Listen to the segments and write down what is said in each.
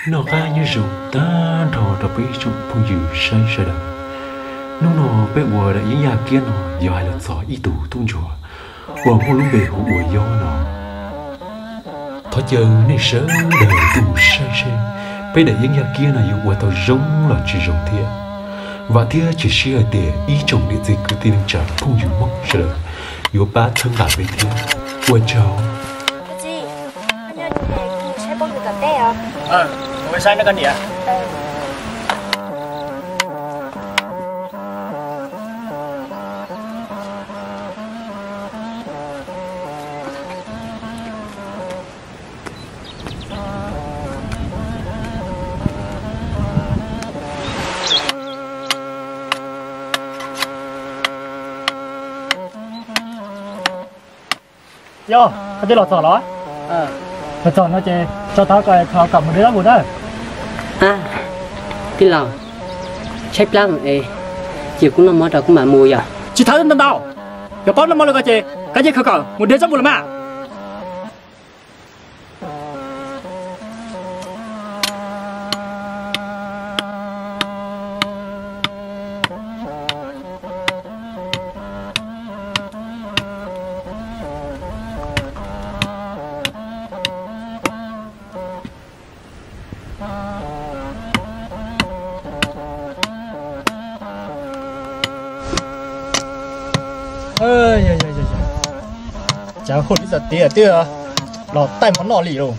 nó ga như rụng ta thò đập bị chụp phong dữ say say đập lúc nó bé bùa đã những nhà kia nó giờ là gió y tủ tung chùa hoàng hôn lúc về hụ bùa gió nó thọ chờ này sớm đời tủ say say bé để những nhà kia là yêu bùa tao giống là chỉ giống thiệt và thiệt chỉ xưa để ý chồng để gì cứ tin trả phong dữ mốc sợ yêu ba thân bạn với thiệt bùa cháu mới sai nó cái gì à? Yo, cái lọt sò đó. Lọt sò nó chơi cho tao coi thao cầm một đứa đó một đó. À, tí lò, chép lắm ê, chiều cũng năm món đó cũng mà mùi à. Chỉ thấy nó đâu, giờ có năm món là cái gì khờ khờ, một đứa sắp một mà. Chả khôn đi giật tía lọt tay món nọ lì rồi.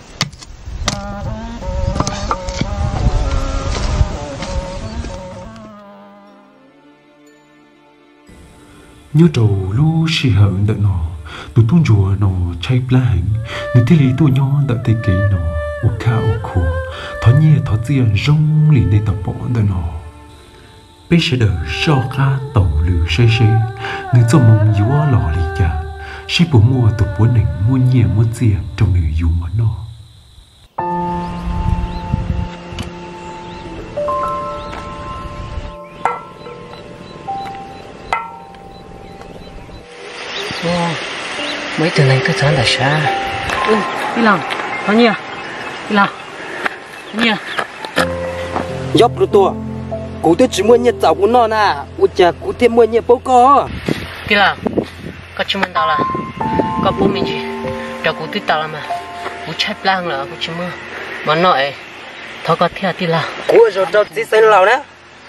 nhớ trầu lu xì hận đợi nó tụi tung chùa nó chay plan người thế lý tụi nhỏ đợi thế kỹ nó u ca u khổ thọ nhẹ thọ chia rong lì này tập bỏ đợi nó bây giờ đợi so ca tàu lửa say say người cho mong yếu lò lì cha sĩ bố mua tụi bố nỉnh mua nhẹ mua chia trong người yếu mà nó mấy từ này cứ chán là xa. Đi làm, có nhỉ? Đi làm, nhỉ? Dốc rồi tua, cụ tôi chỉ mua nhiệt dầu của nó nè, ui chà, cụ thêm mua nhiệt bố co. Đi làm, có chú mình tao là, có bố mình gì, cho cụ tôi tao là mà, cụ chạy lang là cụ chỉ mua, mà nói, thôi có thiệt đi làm. Cụ rồi cho chỉ xem lào nè,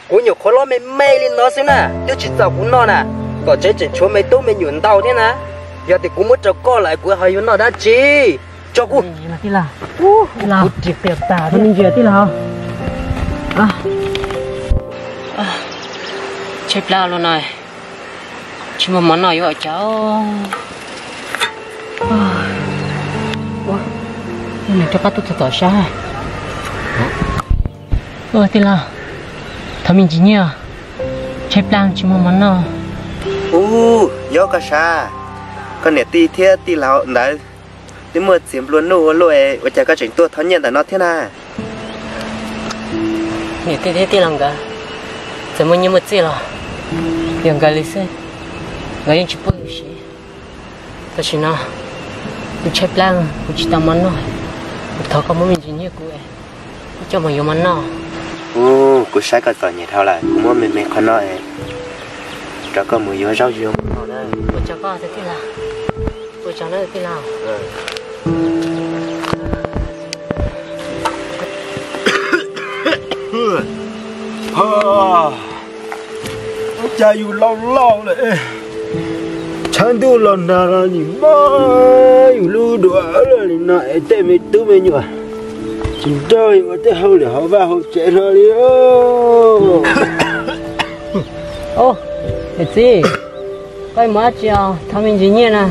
cụ nhiều khó lo mày mày lên nó xem nè, tôi chỉ dầu của nó nè, có chế chỉ chúa mày tôi mày nhuận tao thế nè. Giờ thì cũng muốn cho co lại của hai nó đã chi cho cô đi là chỉ tiệp tả thì mình về tí là chép la luôn này chỉ một món nào vậy cháu mình cho các tôi tỏ xa tí là thằng mình chỉ nhớ chép la chỉ một món nào yo cả sa con này ti thế ti lão đấy đi mua xiêm luôn nô lôi và chả có chuyện tôi thắng nhận là nó thế nào nè ti thế ti làm cả giờ mua nhiều một gì rồi tiền cái lý xe cái gì chụp bức gì cái gì nào tôi chép lang tôi chỉ tao món rồi thọ có món mình chỉ nhớ cô ấy cho mà nhiều món nào cô sai cái tỏi nhẹ thao lại cũng muốn mình con nói cho con mùi vô rau dưa tôi cho con thế thì là tôi cho nó thế nào cha yêu lâu lâu này chẳng tu lần nào là những bao yêu lưu đùa là này tên mình tu mình nhỉ chỉ chơi mà tới hậu để họ vào họ chạy rồi đi ô cái gì cái má chiều thằng mình gì nhỉ nè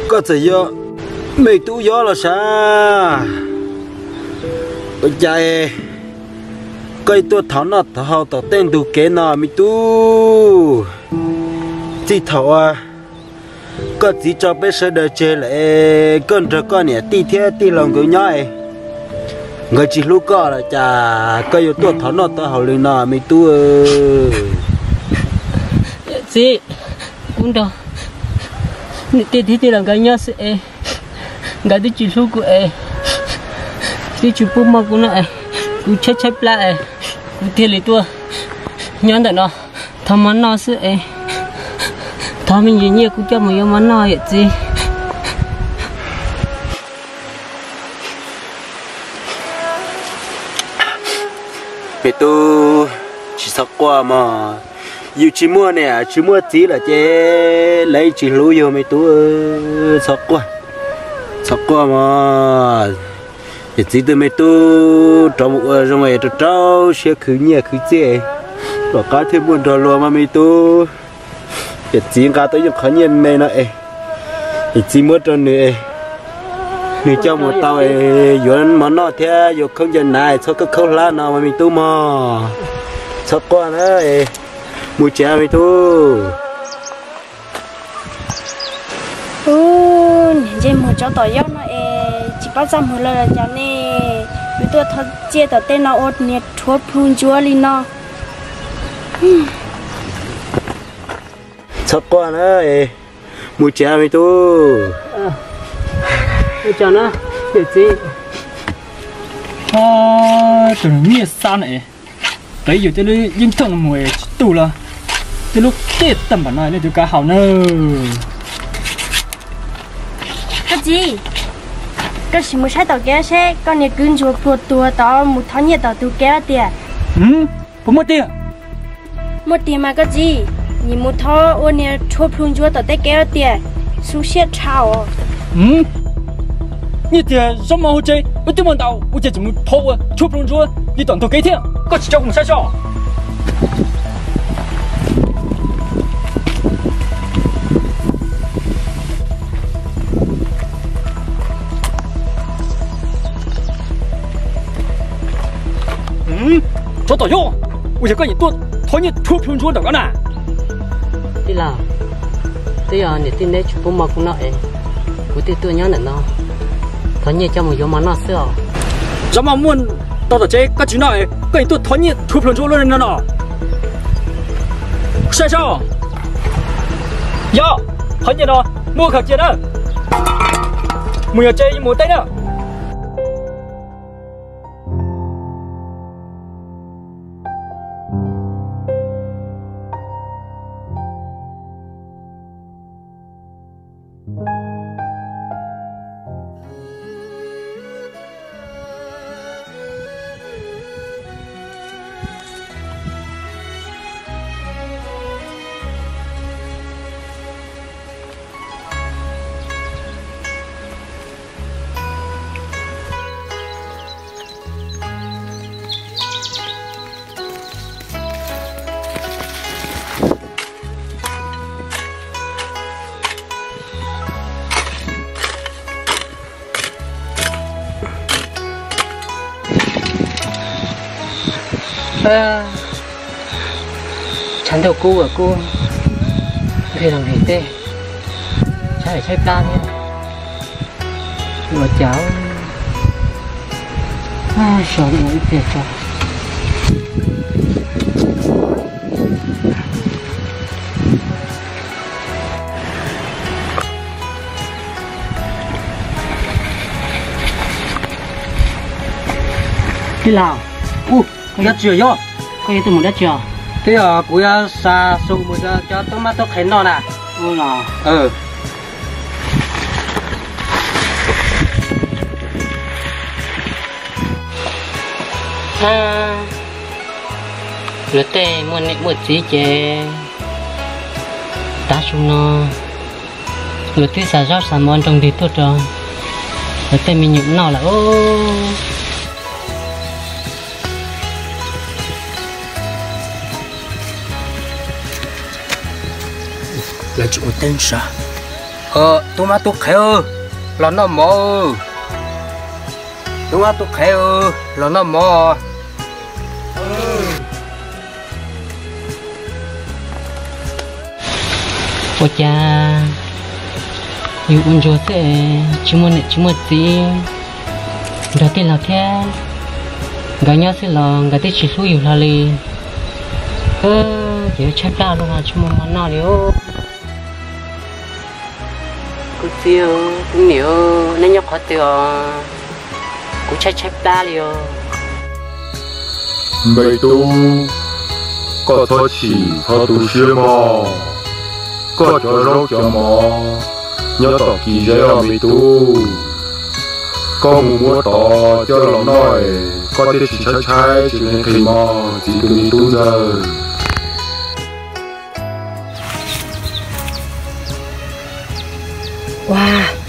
có thể do mày tu gió là sao bây giờ cái tôi tháo nó tháo tao tên tu kế nào mày tu chỉ tháo có chỉ cho bé sơ đời chơi lại con trâu con này ti thế ti lòng của nhau người chỉ lúc có là chả cái tôi tháo nó tháo lên nào mày tu gì cũng đâu thì làm cái nhớ sẽ gà đi chỉ số của em đi chụp bút mà cũng lại cũng chết lại cũng tiền lấy tua nhón tại nó thằng món nó sữa em thằng mình gì nhiều cũng cho một món nó vậy gì mẹ tu chỉ sợ qua mà yêu chỉ mua nè chỉ mua tí là chế lấy chỉ lúa vô mẹ tu sợ qua mà chỉ tí từ mẹ tu trong một rồi mẹ tu trâu sẽ khử nhẹ khử chế rồi cá thêm buồn rồi luôn mà mẹ tu chỉ cá tới dùng khó nhẹ mẹ nó chỉ mua cho nữa người cho một tàu ấy món nó thế dù không dân này sao cứ không lá nào mà mình tu mà sao qua nữa mua chè mình tu vậy một chỗ tỏi gió nó chỉ bắt ra một lần là cho nên mình tôi thật chia tỏi tên nó ốt nhiệt thuốc phun chúa lên nó sao qua nữa mua chè mình tu cho nó để gì từ nhiều sao này tới giờ tới lúc yên thằng mùi tù là tới lúc tết tầm bản này nên tôi cá hảo nữa cái gì cái gì mới sai tàu kéo xe con này cứ chuột chuột tua tao một tháng nhiệt tàu tu kéo tiền có một tiền mà cái gì nhìn một tháng ôn này chuột phun chuột tàu tết kéo tiền số xe chào你这什么好chơi我怎么到我这怎么偷啊出不中你短头几天我去叫我们下校找导游我想跟你多讨你出不中的个呢đi là bây giờ để tin đấy chụp một cũng nói của tôi nhớ nữa thằng nhẹ cho một giống món nó xưa怎么muốn到了这个局内跟你多讨你出不中的人呢下校呀讨你了莫可接的没有这一模带的chán đầu cô à cô thế làm gì thế trái trái plan nhé rồi cháu sợ mũi thiệt rồi đi nào đất chưa vô có gì tôi muốn đất chưa thế à cô ya sa su một cho tomato khén nó nè nào lỡ tê muốn nị một tí chè ta xuống nó lỡ tê xả rót xả món trong thì tốt rồi lỡ tê mình nhụm nó là ô là chỗ tên sao tomato khéo là nó mò tomato khéo là nó mò ôi cha yêu con chúa thế chỉ muốn tí đó tên là thế gái nhớ sẽ là gái tên chỉ số yêu là li giờ chắc ra luôn à chỉ muốn món nào điếu cứ tiêu cũng nhiều nên nhóc khó tiêu cũng chạy ta liền mày tu có thọ chỉ thọ tu sửa mò có cho rau cho mò nhớ tỏ kỳ giới ở mày tu có mua tỏ cho lòng nói có thể chỉ trái chỉ nên khi mò chỉ cần mày tu giờ wow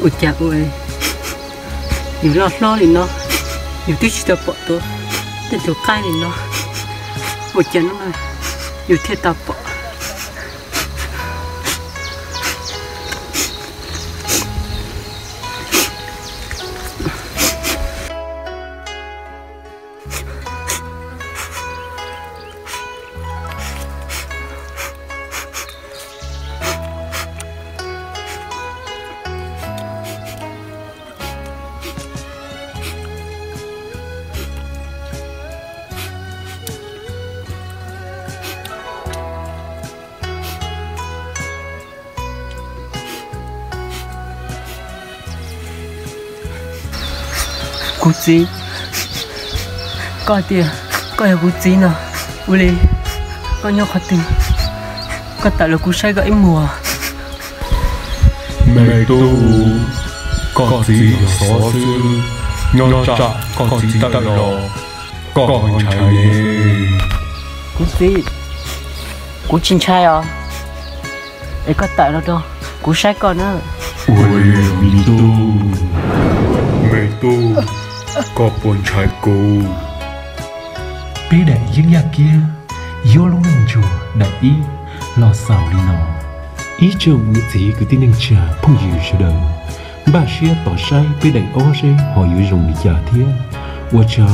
ôi cha ơi, nhiều lo thì nó, nhiều thứ chỉ tập bỏ tôi, tên tôi cay thì nó, ôi cha nó này, nhiều thiết tập bỏ. Cú gì? Coi tiền, coi là cú gì nào? Uli, coi nhau khó tình. Coi tại là cú say gãy mùa. mày tu có gì xó xứ nhau chặt có gì tận lò có con trai nè Cú gì? Cú chín trai à? Ê coi tại là đâu? Cú say còn nữa. ôi mày tu có con trai cô bé đại dương nhà kia vô lúc mình chùa đại ý lo sầu đi nó ý châu ngữ gì cứ tin nên chờ phong dịu chờ đời bà xia tỏ say bé đại ó rê họ dữ dùng đi giả thiên 我找